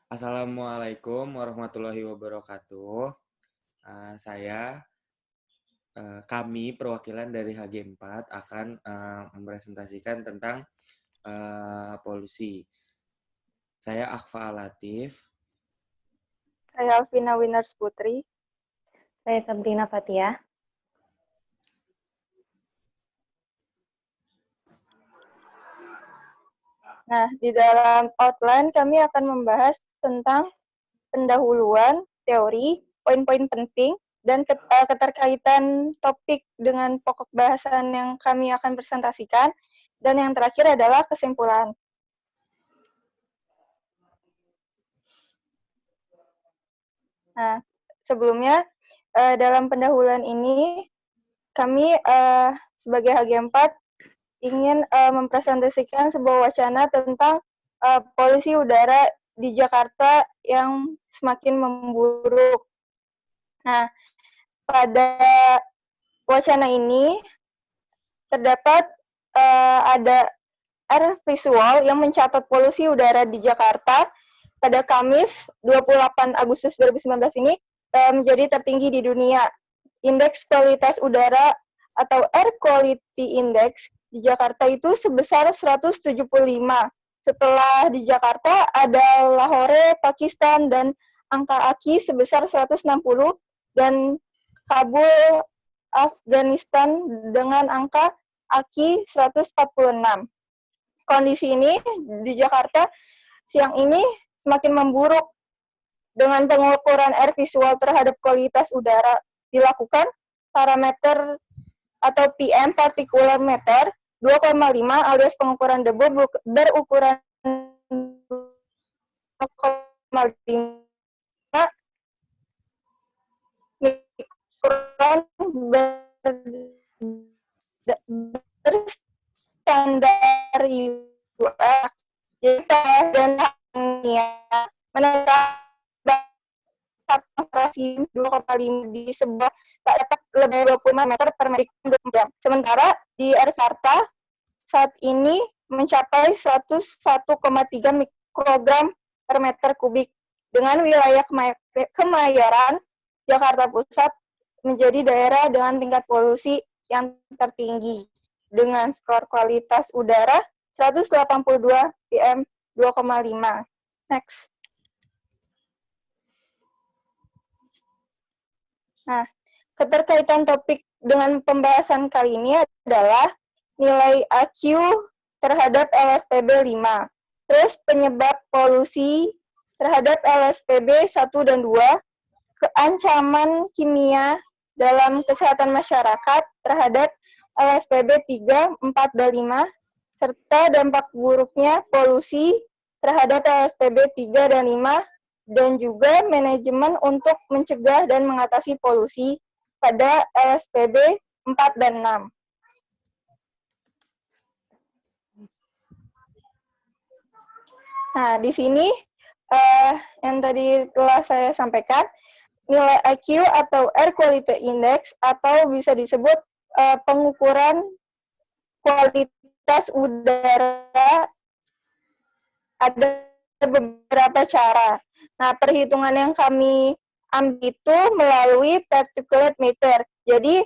Assalamualaikum warahmatullahi wabarakatuh. Kami perwakilan dari HG4 akan mempresentasikan tentang polusi. Saya Akfa Alatif. Saya Alvina Winars Putri. Saya Sabrina Fatia. Nah, di dalam outline kami akan membahas tentang pendahuluan, teori, poin-poin penting, dan keterkaitan topik dengan pokok bahasan yang kami akan presentasikan. Dan yang terakhir adalah kesimpulan. Nah, sebelumnya dalam pendahuluan ini kami sebagai HG4 ingin mempresentasikan sebuah wacana tentang polusi udara di Jakarta yang semakin memburuk. Nah, pada wacana ini terdapat ada air visual yang mencatat polusi udara di Jakarta pada Kamis 28 Agustus 2019 ini menjadi tertinggi di dunia. Indeks kualitas udara atau Air Quality Index di Jakarta itu sebesar 175. Setelah di Jakarta ada Lahore, Pakistan, dan angka AQI sebesar 160, dan Kabul, Afghanistan dengan angka AQI 146. Kondisi ini di Jakarta siang ini semakin memburuk dengan pengukuran air visual terhadap kualitas udara dilakukan parameter atau PM partikular meter 2,5 alias pengukuran debu berukuran 2,5 mikron berstandar UF. Dan menerapkan konsentrasi 2,5 di sebuah tak dapat lebih 25 meter per meter jam. Sementara di Jakarta saat ini mencapai 101,3 mikrogram per meter kubik. Dengan wilayah Kemayoran, Jakarta Pusat menjadi daerah dengan tingkat polusi yang tertinggi dengan skor kualitas udara 182 PM 2,5. Next. Nah, keterkaitan topik dengan pembahasan kali ini adalah nilai AQ terhadap LSPB 5. Terus penyebab polusi terhadap LSPB 1 dan 2, keancaman kimia dalam kesehatan masyarakat terhadap LSPB 3, 4, dan 5, serta dampak buruknya polusi terhadap LSPB 3 dan 5, dan juga manajemen untuk mencegah dan mengatasi polusi pada LSPB 4 dan 6. Nah, di sini yang tadi telah saya sampaikan, nilai IQ atau Air Quality Index atau bisa disebut pengukuran kualitas udara ada beberapa cara. Nah, perhitungan yang kami ambil itu melalui particulate meter. Jadi,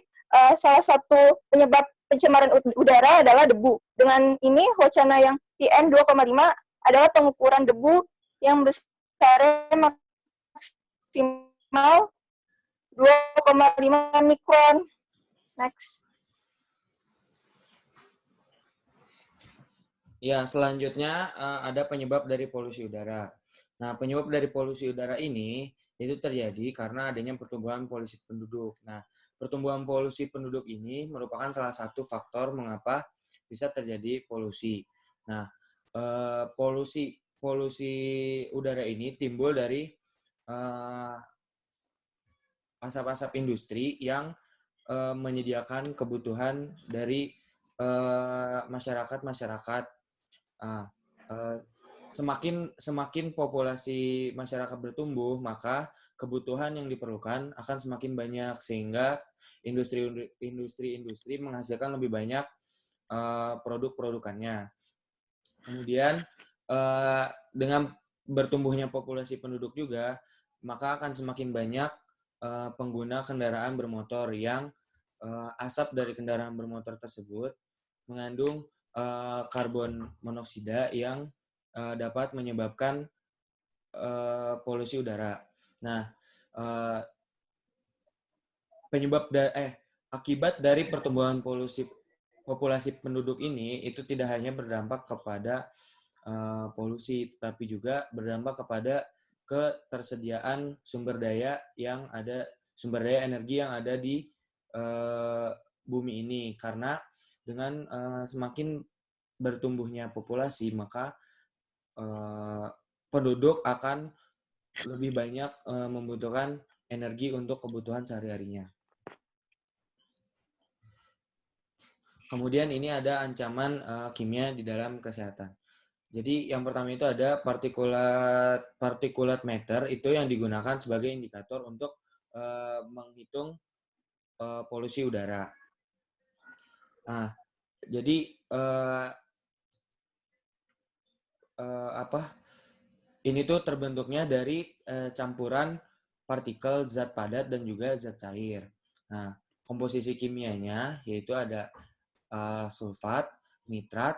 salah satu penyebab pencemaran udara adalah debu. Dengan ini, wacana yang PM 2,5 adalah pengukuran debu yang besarnya maksimal 2,5 mikron. Next. Ya, selanjutnya ada penyebab dari polusi udara. Nah, penyebab dari polusi udara ini itu terjadi karena adanya pertumbuhan polusi penduduk. Nah, pertumbuhan polusi penduduk ini merupakan salah satu faktor mengapa bisa terjadi polusi. Nah, polusi udara ini timbul dari asap-asap industri yang menyediakan kebutuhan dari masyarakat. Semakin populasi masyarakat bertumbuh, maka kebutuhan yang diperlukan akan semakin banyak, sehingga industri menghasilkan lebih banyak produk-produkannya. Kemudian dengan bertumbuhnya populasi penduduk juga, maka akan semakin banyak pengguna kendaraan bermotor yang asap dari kendaraan bermotor tersebut mengandung karbon monoksida yang dapat menyebabkan polusi udara. Nah, akibat dari pertumbuhan populasi penduduk ini itu tidak hanya berdampak kepada polusi, tetapi juga berdampak kepada ketersediaan sumber daya energi yang ada di bumi ini. Karena dengan semakin bertumbuhnya populasi, maka penduduk akan lebih banyak membutuhkan energi untuk kebutuhan sehari-harinya. Kemudian ini ada ancaman kimia di dalam kesehatan. Jadi yang pertama itu ada particulate matter, itu yang digunakan sebagai indikator untuk menghitung polusi udara. Nah, jadi ini tuh terbentuknya dari campuran partikel zat padat dan juga zat cair. Nah, komposisi kimianya yaitu ada sulfat, nitrat,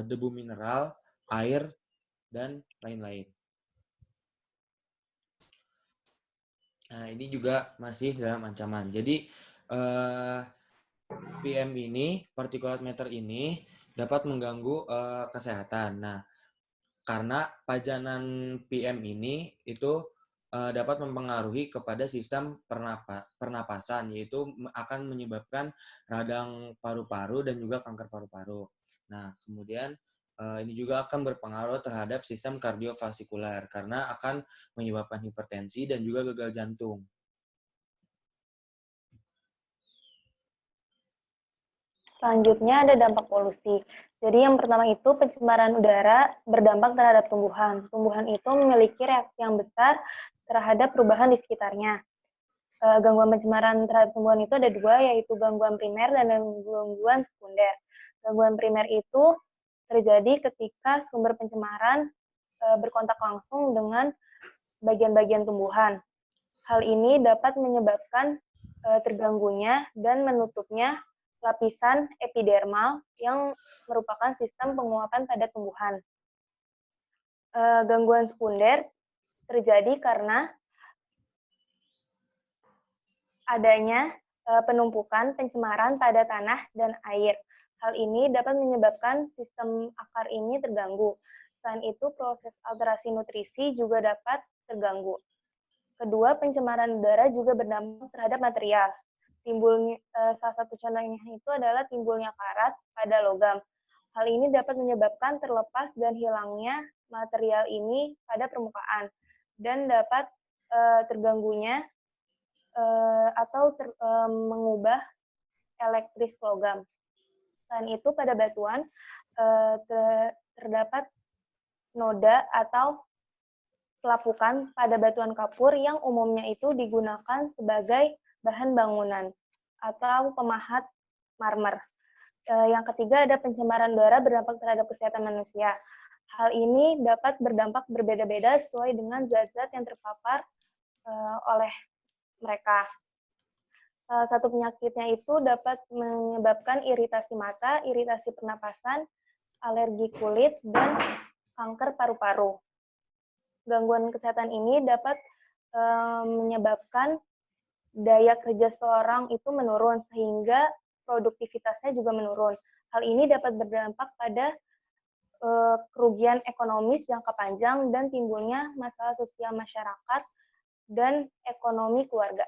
debu mineral, air, dan lain-lain. Nah, ini juga masih dalam ancaman. Jadi, PM ini, particulate matter ini, dapat mengganggu kesehatan. Nah, karena pajanan PM ini itu dapat mempengaruhi kepada sistem pernapasan, yaitu akan menyebabkan radang paru-paru dan juga kanker paru-paru. Nah, kemudian ini juga akan berpengaruh terhadap sistem kardiovaskular karena akan menyebabkan hipertensi dan juga gagal jantung. Selanjutnya ada dampak polusi. Jadi yang pertama itu pencemaran udara berdampak terhadap tumbuhan. Tumbuhan itu memiliki reaksi yang besar terhadap perubahan di sekitarnya. Gangguan pencemaran terhadap tumbuhan itu ada dua, yaitu gangguan primer dan gangguan sekunder. Gangguan primer itu terjadi ketika sumber pencemaran berkontak langsung dengan bagian-bagian tumbuhan. Hal ini dapat menyebabkan terganggunya dan menutupnya lapisan epidermal yang merupakan sistem penguapan pada tumbuhan. Gangguan sekunder terjadi karena adanya penumpukan pencemaran pada tanah dan air. Hal ini dapat menyebabkan sistem akar ini terganggu. Selain itu, proses alterasi nutrisi juga dapat terganggu. Kedua, pencemaran udara juga berdampak terhadap material. Salah satu contohnya itu adalah timbulnya karat pada logam. Hal ini dapat menyebabkan terlepas dan hilangnya material ini pada permukaan dan dapat terganggunya atau mengubah elektris logam. Selain itu, pada batuan terdapat noda atau pelapukan pada batuan kapur yang umumnya itu digunakan sebagai bahan bangunan atau pemahat marmer. Yang ketiga ada pencemaran udara berdampak terhadap kesehatan manusia. Hal ini dapat berdampak berbeda-beda sesuai dengan zat-zat yang terpapar oleh mereka. Salah satu penyakitnya itu dapat menyebabkan iritasi mata, iritasi pernapasan, alergi kulit, dan kanker paru-paru. Gangguan kesehatan ini dapat menyebabkan daya kerja seorang itu menurun sehingga produktivitasnya juga menurun. Hal ini dapat berdampak pada kerugian ekonomis jangka panjang dan timbulnya masalah sosial masyarakat dan ekonomi keluarga.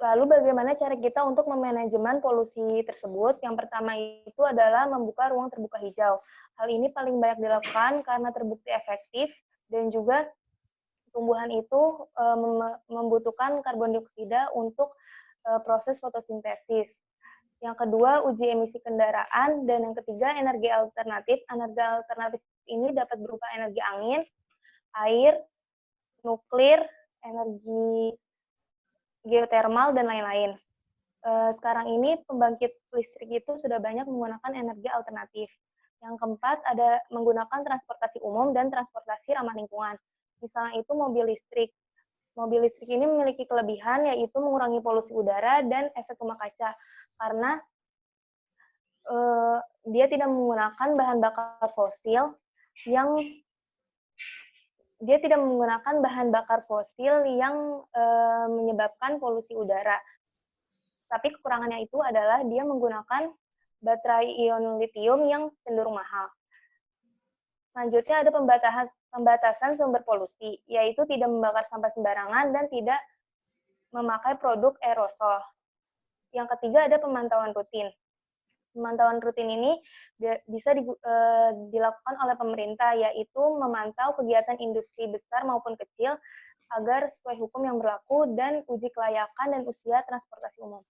Lalu bagaimana cara kita untuk memanajemen polusi tersebut? Yang pertama itu adalah membuka ruang terbuka hijau. Hal ini paling banyak dilakukan karena terbukti efektif dan juga tumbuhan itu membutuhkan karbon dioksida untuk proses fotosintesis. Yang kedua, uji emisi kendaraan. Dan yang ketiga, energi alternatif. Energi alternatif ini dapat berupa energi angin, air, nuklir, energi geotermal, dan lain-lain. Sekarang ini pembangkit listrik itu sudah banyak menggunakan energi alternatif. Yang keempat, ada menggunakan transportasi umum dan transportasi ramah lingkungan. Misalnya itu mobil listrik. Mobil listrik ini memiliki kelebihan yaitu mengurangi polusi udara dan efek rumah kaca karena dia tidak menggunakan bahan bakar fosil yang menyebabkan polusi udara. Tapi kekurangannya itu adalah dia menggunakan baterai ion litium yang cenderung mahal. Selanjutnya ada pembatasan sumber polusi, yaitu tidak membakar sampah sembarangan dan tidak memakai produk aerosol. Yang ketiga ada pemantauan rutin. Pemantauan rutin ini bisa dilakukan oleh pemerintah, yaitu memantau kegiatan industri besar maupun kecil agar sesuai hukum yang berlaku dan uji kelayakan dan usia transportasi umum.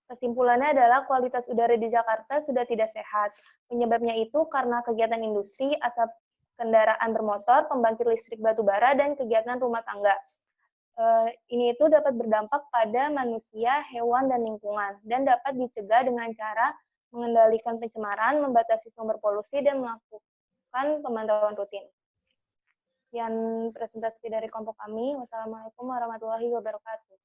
Kesimpulannya adalah kualitas udara di Jakarta sudah tidak sehat. Penyebabnya itu karena kegiatan industri, asap kendaraan bermotor, pembangkit listrik batubara, dan kegiatan rumah tangga. Ini itu dapat berdampak pada manusia, hewan, dan lingkungan, dan dapat dicegah dengan cara mengendalikan pencemaran, membatasi sumber polusi, dan melakukan pemantauan rutin. Sekian presentasi dari kelompok kami. Wassalamualaikum warahmatullahi wabarakatuh.